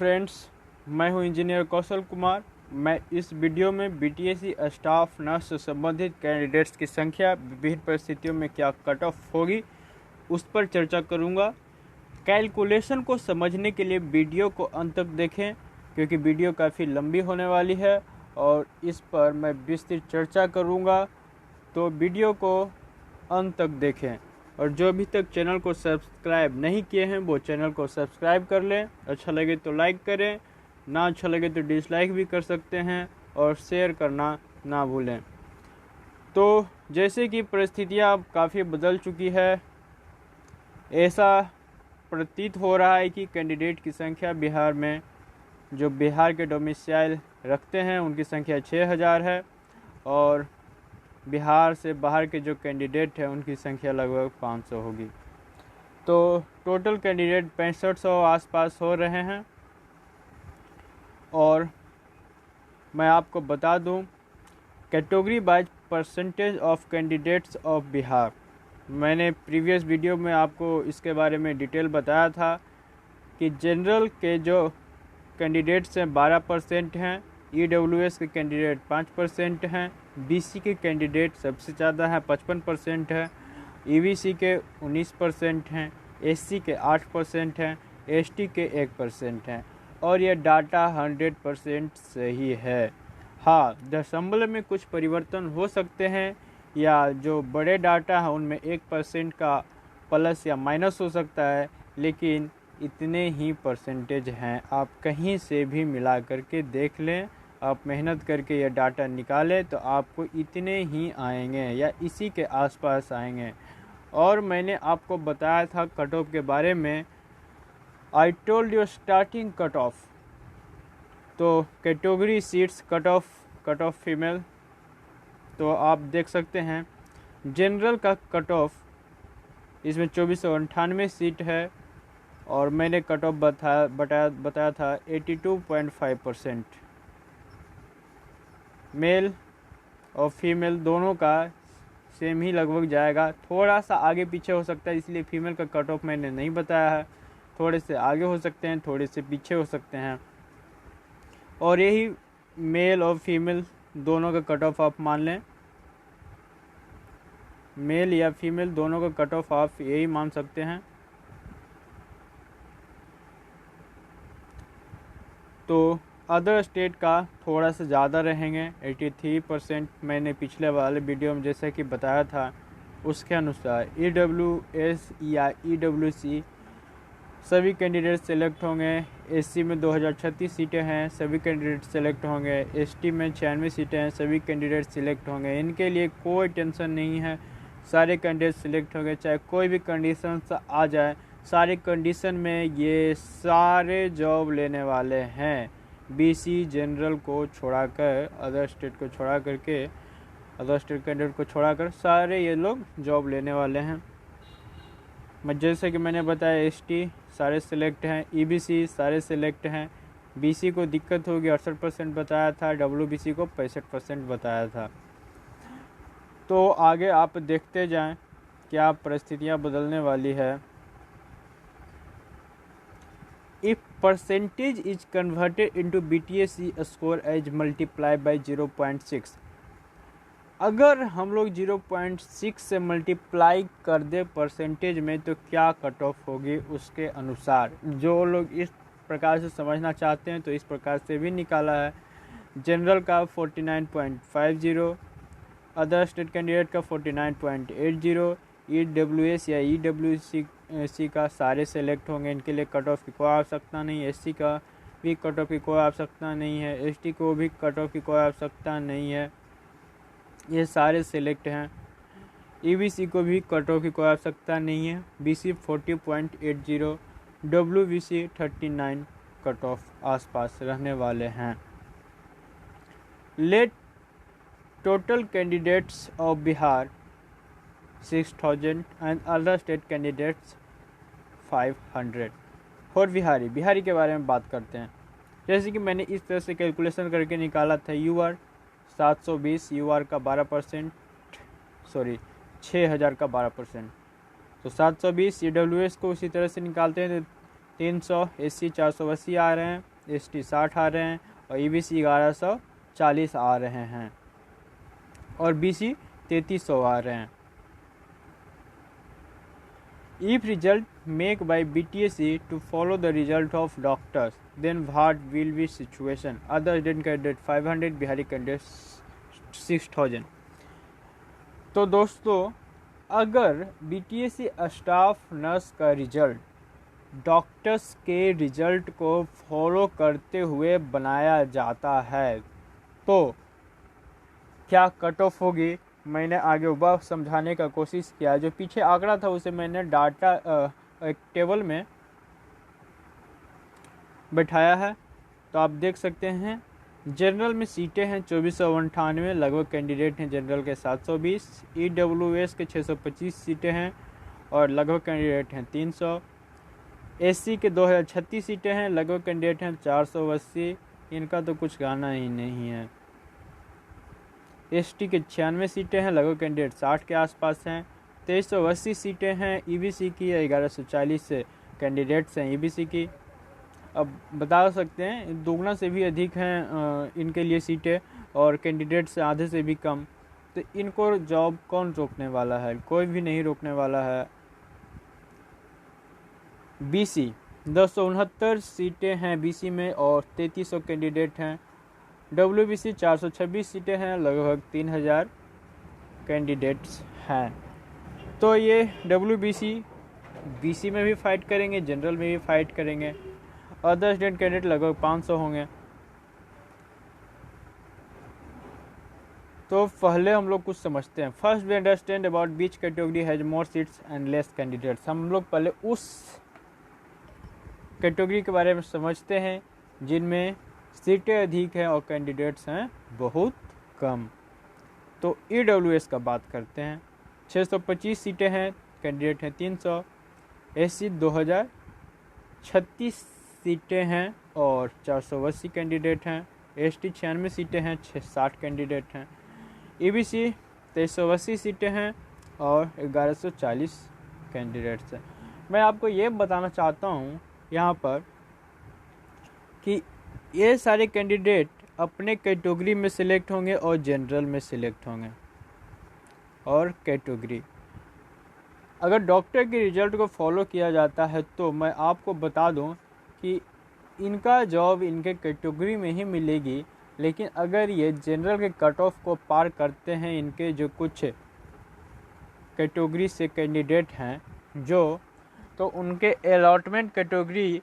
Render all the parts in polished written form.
Friends, मैं हूं engineer Kaushal Kumar. मैं इस वीडियो में बीटीएसी स्टाफ नर्स से संबंधित कैंडिडेट्स की संख्या विभिन्न परिस्थितियों में क्या कट ऑफ होगी उस पर चर्चा करूंगा। कैलकुलेशन को समझने के लिए वीडियो को अंत तक देखें, क्योंकि वीडियो काफ़ी लंबी होने वाली है और इस पर मैं विस्तृत चर्चा करूंगा। तो वीडियो को अंत तक देखें और जो अभी तक चैनल को सब्सक्राइब नहीं किए हैं वो चैनल को सब्सक्राइब कर लें। अच्छा लगे तो लाइक करें, ना अच्छा लगे तो डिसलाइक भी कर सकते हैं और शेयर करना ना भूलें। तो जैसे कि परिस्थितियाँ अब काफ़ी बदल चुकी है, ऐसा प्रतीत हो रहा है कि कैंडिडेट की संख्या बिहार में, जो बिहार के डोमिसाइल रखते हैं, उनकी संख्या 6000 है और बिहार से बाहर के जो कैंडिडेट हैं उनकी संख्या लगभग 500 होगी। तो टोटल कैंडिडेट 6500 आसपास हो रहे हैं। और मैं आपको बता दूं, category wise percentage of candidates of Bihar, मैंने प्रीवियस वीडियो में आपको इसके बारे में डिटेल बताया था कि जनरल के जो कैंडिडेट्स हैं 12% हैं, ईडब्ल्यूएस के कैंडिडेट 5% हैं, बीसी के कैंडिडेट सबसे ज़्यादा है 55% है, ईबीसी के 19% हैं, एससी के 8% हैं, एसटी के 1% हैं और यह डाटा 100% सही है। हाँ, दशमलव में कुछ परिवर्तन हो सकते हैं या जो बड़े डाटा हैं उनमें 1% का प्लस या माइनस हो सकता है, लेकिन इतने ही परसेंटेज हैं। आप कहीं से भी मिला करके देख लें, आप मेहनत करके यह डाटा निकालें तो आपको इतने ही आएंगे या इसी के आसपास आएंगे। और मैंने आपको बताया था कट ऑफ के बारे में, I told you starting cut off. तो category seats cut off female, तो आप देख सकते हैं जनरल का कट ऑफ इसमें 2498 सीट है और मैंने कट ऑफ बताया था 82.5%। मेल और फीमेल दोनों का सेम ही लगभग जाएगा, थोड़ा सा आगे पीछे हो सकता है, इसलिए फीमेल का कट ऑफ मैंने नहीं बताया है। थोड़े से आगे हो सकते हैं, थोड़े से पीछे हो सकते हैं। और यही मेल और फीमेल दोनों का कट ऑफ आप मान लें, मेल या फीमेल दोनों का कट ऑफ आप यही मान सकते हैं। तो अदर स्टेट का थोड़ा सा ज़्यादा रहेंगे, 83%। मैंने पिछले वाले वीडियो में जैसे कि बताया था उसके अनुसार ईडब्ल्यूएस या ईडब्ल्यूसी सभी कैंडिडेट सेलेक्ट होंगे। एससी में 2036 सीटें हैं, सभी कैंडिडेट सेलेक्ट होंगे। एसटी में 96 सीटें हैं, सभी कैंडिडेट सिलेक्ट होंगे। इनके लिए कोई टेंशन नहीं है, सारे कैंडिडेट सिलेक्ट होंगे, चाहे कोई भी कंडीशन आ जाए। सारे कंडीशन में ये सारे जॉब लेने वाले हैं, बीसी जनरल को छोड़ाकर, अदर स्टेट को छोड़ा करके, अदर स्टेट कैंडिडेट को छोड़ाकर सारे ये लोग जॉब लेने वाले हैं। मैं जैसे कि मैंने बताया, एसटी सारे सिलेक्ट हैं, ईबीसी सारे सिलेक्ट हैं। बीसी को दिक्कत होगी 68% बताया था, डब्ल्यूबीसी को 65% बताया था। तो आगे आप देखते जाएं क्या परिस्थितियां बदलने वाली है। If percentage is converted into BTSC score as multiply by 0.6, अगर हम लोग 0.6 से मल्टीप्लाई कर दे परसेंटेज में तो क्या कट ऑफ होगी उसके अनुसार। जो लोग इस प्रकार से समझना चाहते हैं तो इस प्रकार से भी निकाला है। जनरल का 49.50, अदर स्टेट कैंडिडेट का 49.80, ईडब्ल्यूएस या ईडब्ल्यूसी का सारे सेलेक्ट होंगे, इनके लिए कट ऑफ की कोई आवश्यकता नहीं है। एससी का भी कट ऑफ की कोई आवश्यकता नहीं है, एसटी को भी कट ऑफ की कोई आवश्यकता नहीं है, ये सारे सेलेक्ट हैं। ईबीसी को भी कट ऑफ की कोई आवश्यकता नहीं है, बीसी 40.80, डब्ल्यूबीसी 39 कट ऑफ आसपास रहने वाले हैं। Let total candidates of Bihar 6000 and other state candidates 500। और बिहारी के बारे में बात करते हैं। जैसे कि मैंने इस तरह से कैलकुलेशन करके निकाला था, यूआर 720, यूआर का 12%, 6000 का 12%, तो 720। ईडब्ल्यूएस को उसी तरह से निकालते हैं तो 300, एससी 480 आ रहे हैं, ST 60 आ रहे हैं और EBC 1140 आ रहे हैं और BC 3300 आ रहे हैं। If result make by BTSC to follow the result of doctors, then what will be situation? Other than candidate 500, Bihari candidate 6000। तो दोस्तों अगर BTSC स्टाफ नर्स का रिजल्ट डॉक्टर्स के रिजल्ट को फॉलो करते हुए बनाया जाता है तो क्या कट ऑफ होगी, मैंने आगे वह समझाने का कोशिश किया। जो पीछे आंकड़ा था उसे मैंने डाटा एक टेबल में बैठाया है, तो आप देख सकते हैं। जनरल में सीटें हैं 2498, लगभग कैंडिडेट हैं जनरल के 720। EWS के 625 सीटें हैं और लगभग कैंडिडेट हैं 300। SC के 2036 सीटें हैं, लगभग कैंडिडेट हैं 480। इनका तो कुछ गाना ही नहीं है। ST के 96 सीटें हैं, लगभग कैंडिडेट 60 के आसपास हैं। 2380 सीटें हैं EBC की, 1140 से कैंडिडेट्स हैं EBC की। अब बता सकते हैं दोगुना से भी अधिक हैं इनके लिए सीटें और कैंडिडेट्स आधे से भी कम। तो इनको जॉब कौन रोकने वाला है? कोई भी नहीं रोकने वाला है। BC 269 सीटें हैं BC में और 3300 कैंडिडेट हैं। WBC 426 सीटें हैं, लगभग 3000 कैंडिडेट्स हैं। तो ये WBC BC में भी फाइट करेंगे, जनरल में भी फाइट करेंगे। अदर स्टेट कैंडिडेट लगभग 500 होंगे। तो पहले हम लोग कुछ समझते हैं। First we understand about which category has more seats and less candidates. हम लोग पहले उस कैटेगरी के बारे में समझते हैं जिनमें सीटें अधिक हैं और कैंडिडेट्स हैं बहुत कम। तो EWS का बात करते हैं। 625 सीटें हैं, कैंडिडेट हैं 300। SC 2036 सीटें हैं और 480 कैंडिडेट हैं। ST 96 सीटें हैं, 60 कैंडिडेट हैं। EBC 2380 सीटें हैं और 1140 कैंडिडेट्स हैं। मैं आपको ये बताना चाहता हूँ यहाँ पर कि ये सारे कैंडिडेट अपने कैटेगरी में सिलेक्ट होंगे और जनरल में सिलेक्ट होंगे। और कैटेगरी अगर डॉक्टर के रिजल्ट को फॉलो किया जाता है तो मैं आपको बता दूं कि इनका जॉब इनके कैटेगरी में ही मिलेगी। लेकिन अगर ये जनरल के कट ऑफ को पार करते हैं, इनके जो कुछ कैटेगरी से कैंडिडेट हैं जो, तो उनके अलॉटमेंट कैटेगरी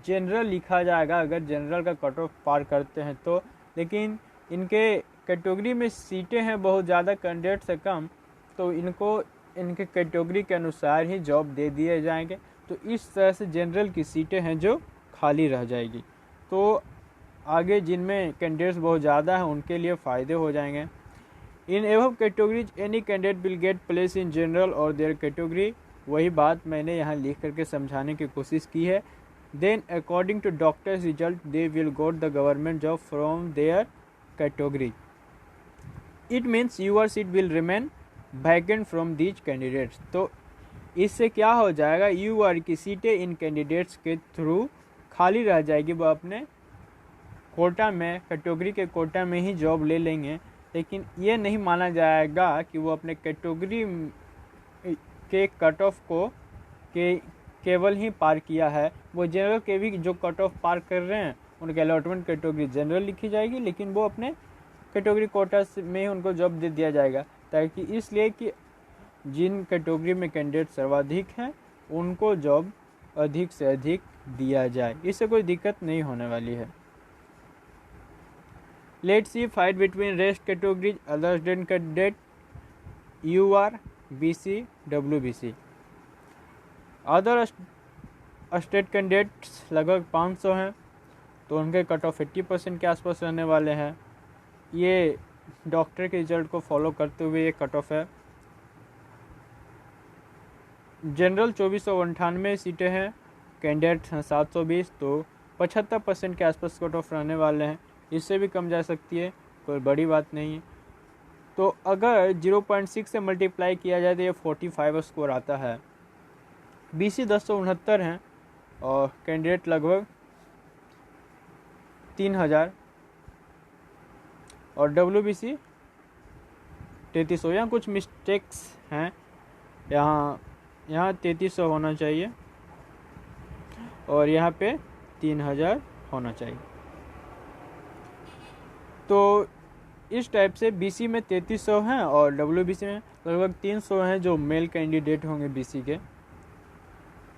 जनरल लिखा जाएगा अगर जनरल का कट ऑफ पार करते हैं तो। लेकिन इनके कैटेगरी में सीटें हैं बहुत ज़्यादा, कैंडिडेट से कम, तो इनको इनके कैटेगरी के अनुसार ही जॉब दे दिए जाएंगे। तो इस तरह से जनरल की सीटें हैं जो खाली रह जाएगी। तो आगे जिनमें कैंडिडेट्स बहुत ज़्यादा हैं उनके लिए फ़ायदे हो जाएंगे। इन एवं categories any candidate will get place in general और देयर कैटेगरी। वही बात मैंने यहाँ लिख करके समझाने की कोशिश की है। Then according to doctors result they will got the government job from their category. It means your seat will remain vacant from these candidates. तो इससे क्या हो जाएगा, यूआर की सीटें इन कैंडिडेट्स के थ्रू खाली रह जाएगी। वो अपने कोटा में, कैटेगरी के कोटा में ही जॉब ले लेंगे। लेकिन ये नहीं माना जाएगा कि वो अपने कैटेगरी के कट ऑफ को केवल ही पार किया है। वो जनरल के भी जो कट ऑफ पार कर रहे हैं उनके अलॉटमेंट कैटेगरी जनरल लिखी जाएगी, लेकिन वो अपने कैटेगरी कोटा में ही उनको जॉब दे दिया जाएगा। ताकि इसलिए कि जिन कैटेगरी में कैंडिडेट सर्वाधिक हैं उनको जॉब अधिक से अधिक दिया जाए। इससे कोई दिक्कत नहीं होने वाली है। Let's see fight between rest categories other than candidate UR, BC, WBC। Other state candidates लगभग 500 हैं, तो उनके कट ऑफ 80% के आसपास रहने वाले हैं। ये डॉक्टर के रिजल्ट को फॉलो करते हुए ये कट ऑफ है। जनरल 2498 सीटें हैं, कैंडिडेट हैं 720, तो 75% के आसपास कट ऑफ रहने वाले हैं। इससे भी कम जा सकती है, कोई बड़ी बात नहीं है। तो अगर 0.6 से मल्टीप्लाई किया जाए तो ये 45 स्कोर आता है। BC 1069 हैं और कैंडिडेट लगभग 3000 और WBC 3300। यहाँ कुछ मिस्टेक्स हैं, यहाँ 3300 होना चाहिए और यहाँ पे 3000 होना चाहिए। तो इस टाइप से BC में 3300 हैं और WBC में लगभग 300 हैं जो मेल कैंडिडेट होंगे BC के।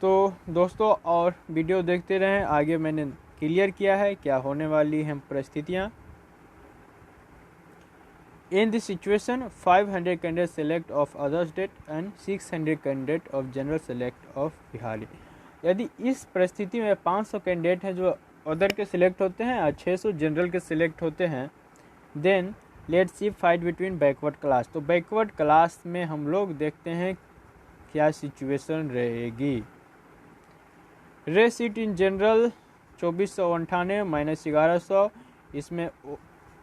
तो दोस्तों और वीडियो देखते रहें, आगे मैंने क्लियर किया है क्या होने वाली हैं परिस्थितियाँ। In this situation, 500 candidates select of other state and 600 candidate of general select of Bihari. यदि इस परिस्थिति में 500 कैंडिडेट हैं जो अदर के सिलेक्ट होते हैं और 600 जनरल के सिलेक्ट होते हैं, then let's see fight between backward class. तो बैकवर्ड क्लास में हम लोग देखते हैं क्या सिचुएशन रहेगी। रे सीट इन जनरल 2498 माइनस 1100, इसमें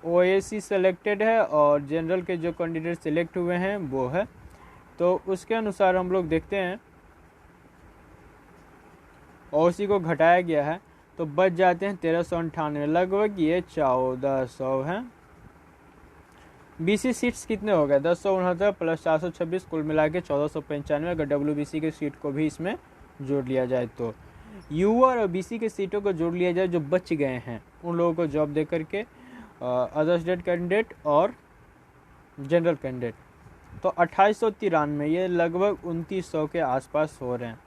OAC सेलेक्टेड है और जनरल के जो कैंडिडेट सिलेक्ट हुए हैं वो है। तो उसके अनुसार हम लोग देखते हैं OAC को घटाया गया है तो बच जाते हैं 1398, लगभग ये 1400 हैं। BC सीट्स कितने हो गए 1069 प्लस 426, कुल मिला के 1495। अगर WBC के सीट को भी इसमें जोड़ लिया जाए तो UR और BC के सीटों को जोड़ लिया जाए जो बच गए हैं उन लोगों को जॉब दे करके अदर स्टेट कैंडिडेट और जनरल कैंडिडेट, तो 2893, ये लगभग 2900 के आसपास हो रहे हैं।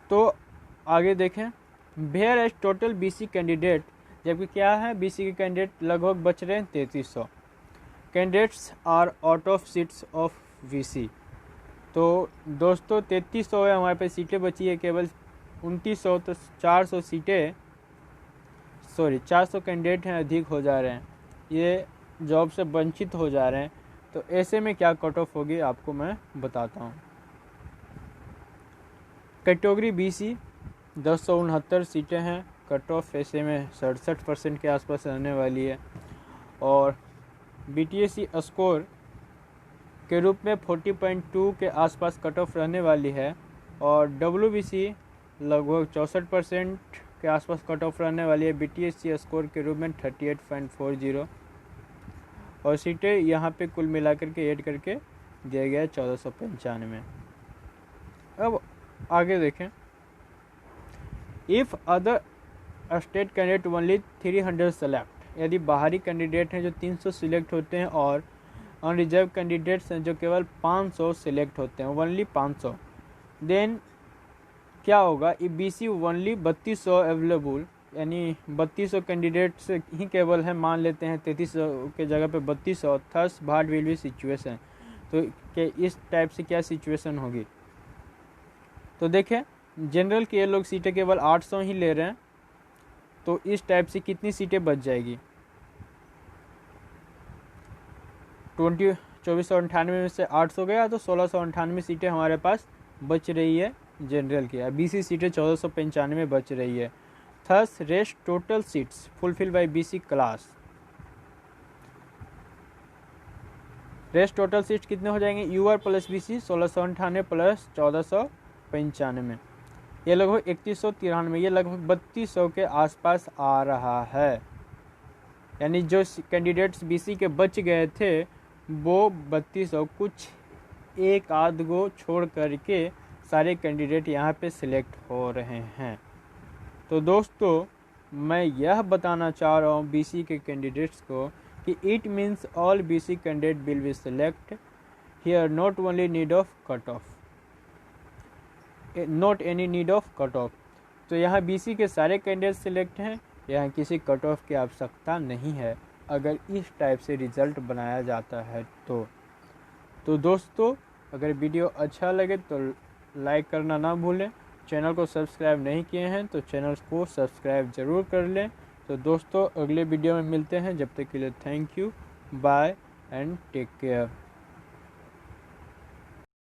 तो आगे देखें, whereas total BC candidate, जबकि क्या है BC के कैंडिडेट लगभग बच रहे हैं 3300 candidates are out of seats of BC। तो दोस्तों 3300 है हमारे पे सीटें बची है केवल 2900, तो 400 सीटें 400 कैंडिडेट हैं अधिक हो जा रहे हैं, ये जॉब से वंचित हो जा रहे हैं। तो ऐसे में क्या कट ऑफ होगी आपको मैं बताता हूँ। कैटेगरी BC 1069 सीटें हैं, कट ऑफ ऐसे में 67% के आसपास रहने वाली है और BTAC स्कोर के रूप में 40.2 के आसपास कट ऑफ रहने वाली है और WBC लगभग 64% के आसपास कट ऑफ रहने वाली है, BTAC स्कोर के रूप में 38.40 और सीटें यहाँ पे कुल मिलाकर के ऐड करके दिया गया है 1495। अब आगे देखें, if other state candidate only 300 select, यदि बाहरी कैंडिडेट हैं जो 300 सिलेक्ट होते हैं और अनरिजर्व कैंडिडेट्स हैं जो केवल 500 सिलेक्ट होते हैं, ओनली 500, देन क्या होगा, ई BC ओनली 3200 अवेलेबल, यानी 3200 कैंडिडेट्स ही केवल हैं, मान लेते हैं 3300 के जगह पे 3200, थर्स व्हाट विल बी सिचुएशन। तो कि इस टाइप से क्या सिचुएशन होगी। तो देखें जनरल के ये लोग सीटें केवल 800 ही ले रहे हैं, तो इस टाइप से कितनी सीटें बच जाएगी, 2498 में से 800 गया तो 1698 सीटें हमारे पास बच रही है जनरल की। BC सीटें 1495 बच रही है। Thus rest total seats fulfil bye BC class, rest total seats कितने हो जाएंगे, UR प्लस BC 1698 प्लस 1495, ये लगभग 3193, ये लगभग 3200 के आसपास आ रहा है। यानी जो कैंडिडेट्स BC के बच गए थे वो 3200, कुछ एक आध गो छोड़ करके सारे कैंडिडेट यहाँ पे सिलेक्ट हो रहे हैं। तो दोस्तों मैं यह बताना चाह रहा हूँ BC के कैंडिडेट्स को कि it means all BC candidate will be select here, not only need of cut off, not any need of cut off. तो यहाँ BC के सारे कैंडिडेट सिलेक्ट हैं, यहाँ किसी कट ऑफ की आवश्यकता नहीं है अगर इस टाइप से रिज़ल्ट बनाया जाता है। तो दोस्तों अगर वीडियो अच्छा लगे तो लाइक करना ना भूलें, चैनल को सब्सक्राइब नहीं किए हैं तो चैनल को सब्सक्राइब ज़रूर कर लें। तो दोस्तों अगले वीडियो में मिलते हैं, जब तक के लिए thank you, bye and take care.